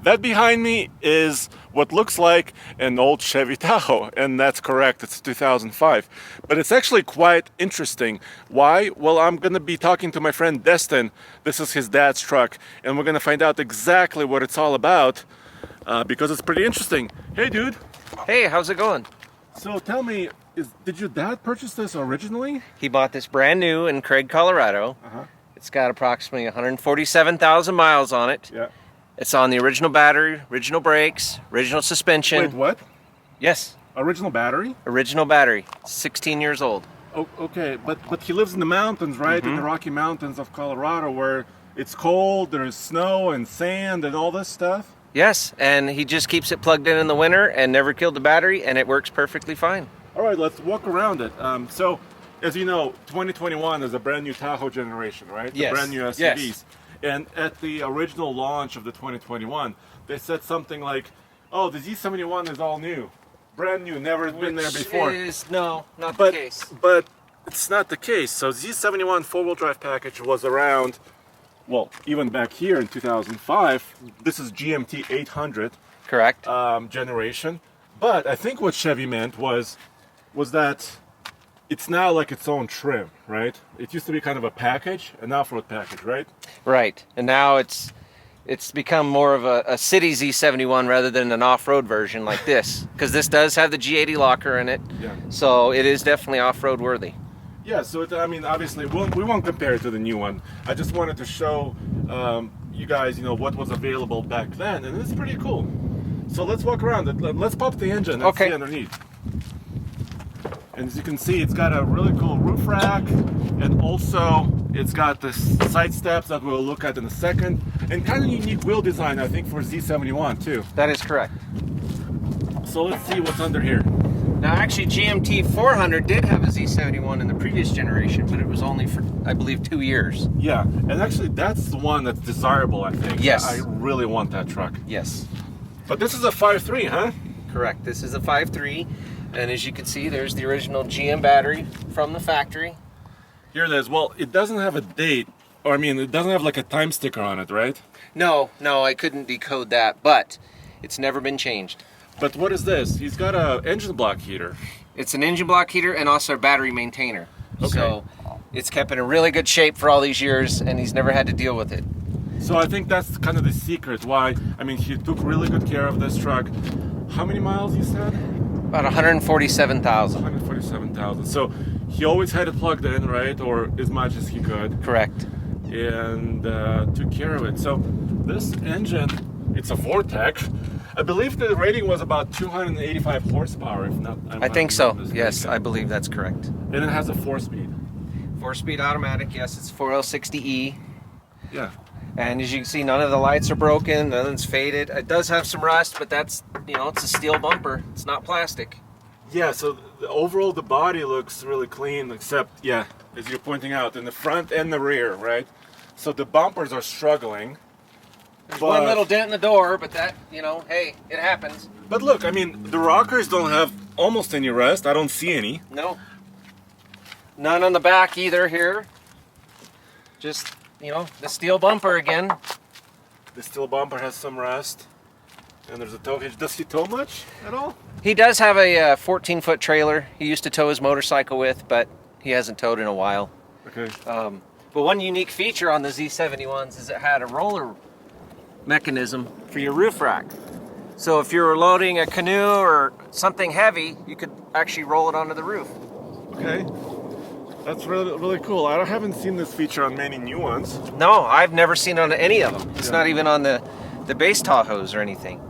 That behind me is what looks like an old Chevy Tahoe, and that's correct, it's 2005. But it's actually quite interesting. Why? Well, I'm gonna be talking to my friend Destin. This is his dad's truck, and we're gonna find out exactly what it's all about, because it's pretty interesting. Hey dude. Hey, how's it going? So tell me, did your dad purchase this originally? He bought this brand new in Craig, Colorado. It's got approximately 147,000 miles on it. Yeah. It's on the original battery, original brakes, original suspension. Wait, what? Yes. Original battery? Original battery. 16 years old. Oh, okay, but he lives in the mountains, right? In the Rocky Mountains of Colorado, where it's cold, there's snow and sand and all this stuff. Yes, and he just keeps it plugged in the winter and never killed the battery, and it works perfectly fine. All right, let's walk around it. So, as you know, 2021 is a brand new Tahoe generation, right? Yes. The brand new SUVs. Yes. And at the original launch of the 2021, they said something like, oh, the Z71 is all new. Brand new, never been there before. No, not the case. But it's not the case. So Z71 four-wheel drive package was around, well, even back here in 2005. This is GMT 800. Correct. Generation. But I think what Chevy meant was that it's now like its own trim, right? It used to be kind of a package, an off-road package, right? Right, and now it's become more of a city Z71 rather than an off-road version like this, because this does have the G80 locker in it. Yeah. So it is definitely off-road worthy. Yeah. So I mean, obviously, we won't compare it to the new one. I just wanted to show you guys, what was available back then, and it's pretty cool. So let's walk around. Let's pop the engine and see underneath. And as you can see, it's got a really cool roof rack, and also it's got the side steps that we'll look at in a second, and kind of unique wheel design, I think, for Z71 too. That is correct. So let's see what's under here. Now, actually, GMT 400 did have a Z71 in the previous generation, but it was only for, I believe, 2 years. Yeah, and actually, that's the one that's desirable, I think. Yes. I really want that truck. Yes. But this is a 5.3, huh? Correct. This is a 5.3. And as you can see, there's the original GM battery from the factory. Here it is. Well, it doesn't have a date, or I mean, it doesn't have like a time sticker on it, right? No, I couldn't decode that, but it's never been changed. But what is this? He's got a engine block heater. It's an engine block heater and also a battery maintainer. Okay. So it's kept in a really good shape for all these years, and he's never had to deal with it. So I think that's kind of the secret why, I mean, he took really good care of this truck. How many miles you said? About 147,000. 147,000. So he always had it plugged in, right? Or as much as he could. Correct. And took care of it. So this engine, it's a Vortec. I believe the rating was about 285 horsepower, if not. I think so. Yes, I believe that's correct. And it has a 4-speed. 4-speed automatic. Yes, it's 4L60E. Yeah. And as you can see, none of the lights are broken, nothing's faded. It does have some rust, but that's, it's a steel bumper. It's not plastic. Yeah, so overall the body looks really clean, except, yeah, as you're pointing out, in the front and the rear, right? So the bumpers are struggling. There's one little dent in the door, but that, hey, it happens. But look, I mean, the rockers don't have almost any rust. I don't see any. No. None on the back either here. Just, the steel bumper again. The steel bumper has some rust. And there's a tow hitch. Does he tow much at all? He does have a 14-foot trailer he used to tow his motorcycle with, but he hasn't towed in a while. Okay. But one unique feature on the Z71s is it had a roller mechanism for your roof rack. So if you were loading a canoe or something heavy, you could actually roll it onto the roof. Okay. That's really, really cool. I haven't seen this feature on many new ones. No, I've never seen it on any of them. It's not even on the base Tahoes or anything.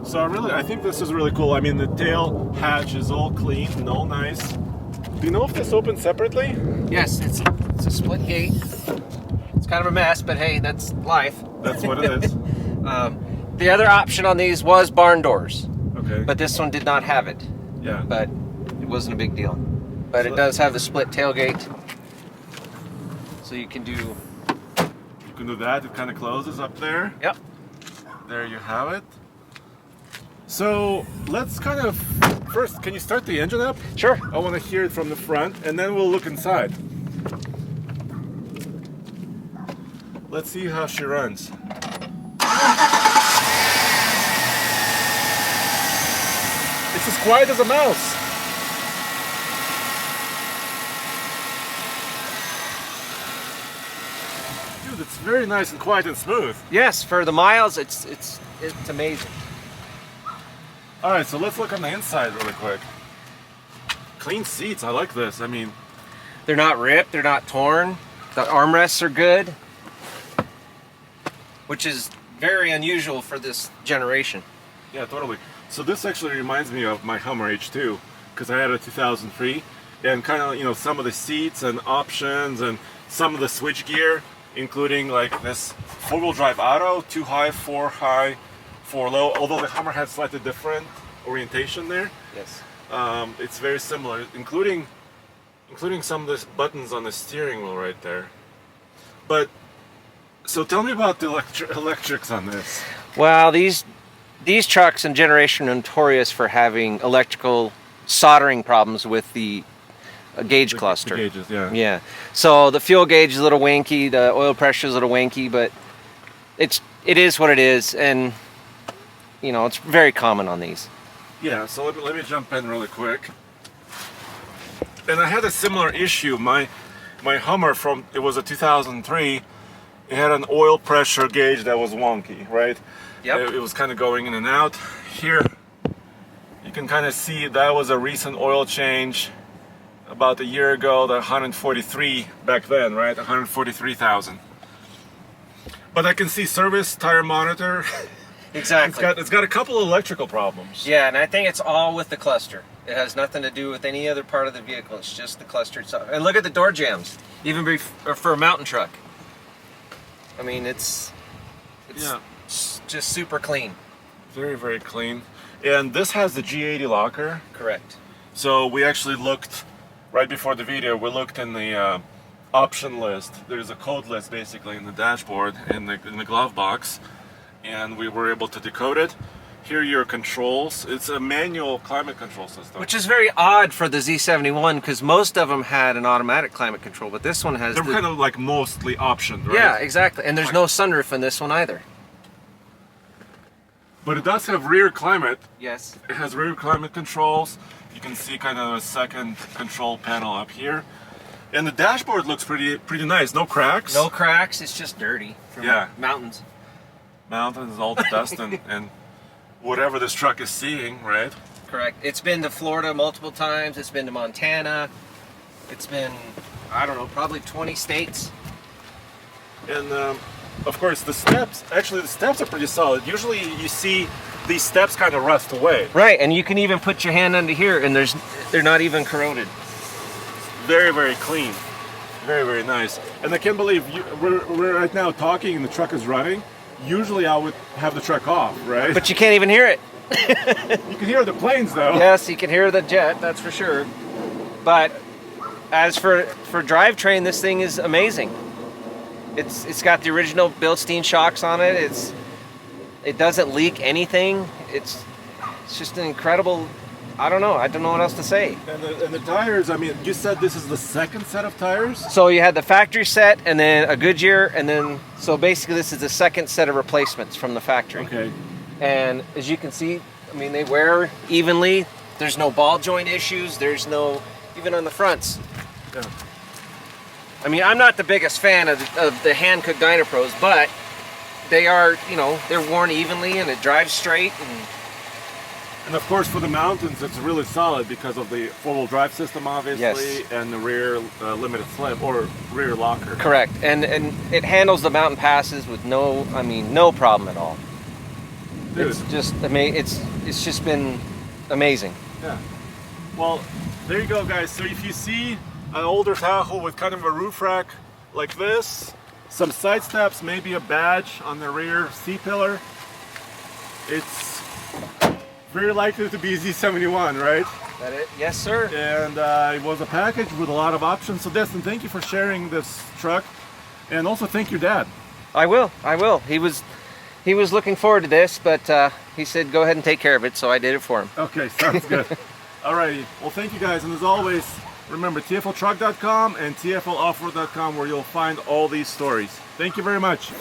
So I think this is really cool. I mean, the tail hatch is all clean and all nice. Do you know if this opens separately? Yes, it's a split gate. It's kind of a mess, but hey, that's life. That's what it is. The other option on these was barn doors. Okay. But this one did not have it. Yeah. But it wasn't a big deal. But it does have the split tailgate. So you can do... You can do that. It kind of closes up there. Yep. There you have it. So let's kind of... First, can you start the engine up? Sure. I want to hear it from the front, and then we'll look inside. Let's see how she runs. It's as quiet as a mouse. Dude, it's very nice and quiet and smooth. Yes, for the miles, it's amazing. All right, so let's look on the inside really quick. Clean seats, I like this. I mean, they're not ripped, they're not torn. The armrests are good, which is very unusual for this generation. yeah, totally. So this actually reminds me of my Hummer H2, because I had a 2003, and kind of, you know, some of the seats and options and some of the switch gear, including like this four-wheel drive auto, 2 high, 4 high, 4 low, although the Hummer had slightly different orientation there. Yes. It's very similar, including some of the buttons on the steering wheel right there. But, so tell me about the electrics on this. Well, these trucks and generation are notorious for having electrical soldering problems with the gauge cluster. The gauges, yeah. Yeah. So the fuel gauge is a little wanky, the oil pressure is a little wanky, but it is what it is, and you know, it's very common on these. Yeah, so let me jump in really quick. And I had a similar issue. My Hummer it was a 2003. It had an oil pressure gauge that was wonky, right? Yep. It was kind of going in and out. Here, you can kind of see that was a recent oil change about a year ago, the 143 back then, right? 143,000. But I can see service tire monitor. Exactly. It's got a couple of electrical problems. Yeah, and I think it's all with the cluster. It has nothing to do with any other part of the vehicle. It's just the cluster itself. And look at the door jambs, even for a mountain truck. I mean, it's Yeah. just super clean. Very, very clean. And this has the G80 locker. Correct. So we actually looked, right before the video, we looked in the option list. There's a code list basically in the dashboard, in the glove box. And we were able to decode it. Here are your controls. It's a manual climate control system. Which is very odd for the Z71, because most of them had an automatic climate control, but this one has. They're kind of like mostly optioned, right? Yeah, exactly. And there's no sunroof in this one either. But it does have rear climate. Yes. It has rear climate controls. You can see kind of a second control panel up here. And the dashboard looks pretty nice. No cracks. No cracks. It's just dirty from mountains. Mountains, all the dust and whatever this truck is seeing, right? Correct. It's been to Florida multiple times. It's been to Montana. It's been, I don't know, probably 20 states. And of course the steps are pretty solid. Usually you see these steps kind of rust away. Right, and you can even put your hand under here and they're not even corroded. Very, very clean. Very, very nice. And I can't believe we're right now talking and the truck is running. Usually I would have the truck off, right? But you can't even hear it. You can hear the planes though. Yes, you can hear the jet, that's for sure. But as for drivetrain, this thing is amazing. It's got the original Bilstein shocks on it. It doesn't leak anything. It's just an incredible. I don't know what else to say. And the tires, I mean, you said this is the second set of tires? So you had the factory set and then a Goodyear, and then, so basically this is the second set of replacements from the factory. Okay. And as you can see, I mean, they wear evenly. There's no ball joint issues. There's no, even on the fronts. Yeah. I mean, I'm not the biggest fan of the Hankook Dynapros, but they are, you know, they're worn evenly and it drives straight. And of course, for the mountains, it's really solid because of the four-wheel drive system, obviously, yes, and the rear limited slip or rear locker. Correct, and it handles the mountain passes with no problem at all. Dude. It's just it's just been amazing. Yeah. Well, there you go, guys. So if you see an older Tahoe with kind of a roof rack like this, some side steps, maybe a badge on the rear C-pillar, it's very likely to be Z71, right? That it? Yes, sir. And it was a package with a lot of options. So Destin, thank you for sharing this truck, and also thank your dad. I will. He was looking forward to this, but he said go ahead and take care of it, so I did it for him. Okay, sounds good. Alrighty. Well, thank you guys, and as always, remember TFLtruck.com and TFLoffroad.com, where you'll find all these stories. Thank you very much.